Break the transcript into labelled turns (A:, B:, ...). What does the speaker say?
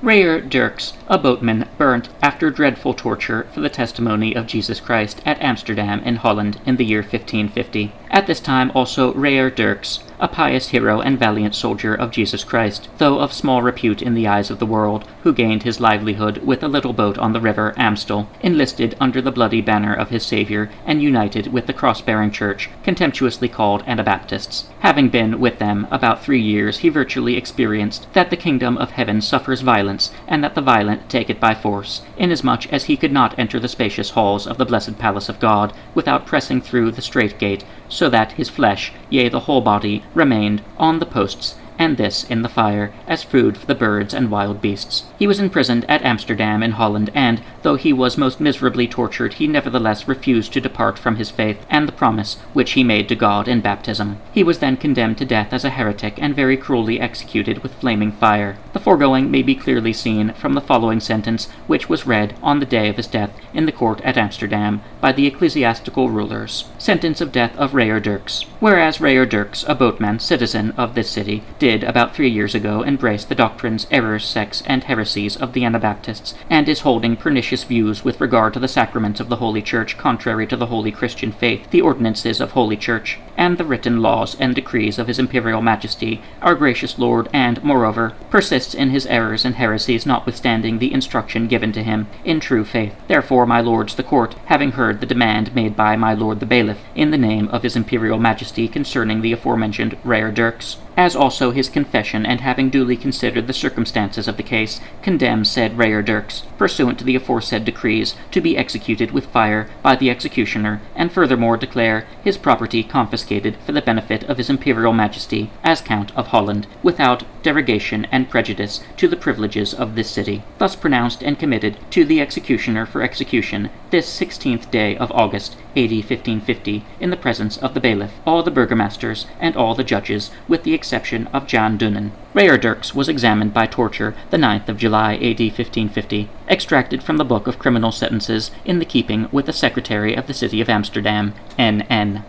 A: Reyer Dircks, a boatman, burnt after dreadful torture for the testimony of Jesus Christ at Amsterdam in Holland in the year 1550. At this time also Reyer Dircks, a pious hero and valiant soldier of Jesus Christ, though of small repute in the eyes of the world, who gained his livelihood with a little boat on the river Amstel, enlisted under the bloody banner of his Saviour, and united with the cross-bearing church, contemptuously called Anabaptists. Having been with them about 3 years, he virtually experienced that the kingdom of heaven suffers violence, and that the violent take it by force, inasmuch as he could not enter the spacious halls of the blessed palace of God without pressing through the strait gate, so that his flesh, yea, the whole body, remained on the posts, and this in the fire, as food for the birds and wild beasts. He was imprisoned at Amsterdam in Holland, and, though he was most miserably tortured, he nevertheless refused to depart from his faith and the promise which he made to God in baptism. He was then condemned to death as a heretic and very cruelly executed with flaming fire. The foregoing may be clearly seen from the following sentence, which was read on the day of his death in the court at Amsterdam by the ecclesiastical rulers. Sentence of death of Reyer Dircks. Whereas Reyer Dircks, a boatman, citizen of this city, did about 3 years ago embrace the doctrines, errors, sects, and heresies of the Anabaptists, and is holding pernicious views with regard to the sacraments of the Holy Church contrary to the holy Christian faith, the ordinances of Holy Church, and the written laws and decrees of His Imperial Majesty, our gracious Lord, and, moreover, persists in his errors and heresies notwithstanding the instruction given to him in true faith. Therefore, my lords the court, having heard the demand made by my lord the bailiff in the name of His Imperial Majesty concerning the aforementioned Reyer Dircks, as also his confession, and having duly considered the circumstances of the case, condemn said Reyer Dircks, pursuant to the aforesaid decrees, to be executed with fire by the executioner, and furthermore declare his property confiscated for the benefit of His Imperial Majesty, as Count of Holland, without derogation and prejudice to the privileges of this city. Thus pronounced and committed to the executioner for execution this 16th day of August, AD 1550, in the presence of the bailiff, all the burgomasters, and all the judges, with the exception of Jan Dunen. Reyer Dircks was examined by torture the 9th of July, AD 1550, extracted from the Book of Criminal Sentences in the keeping with the Secretary of the City of Amsterdam, N.N.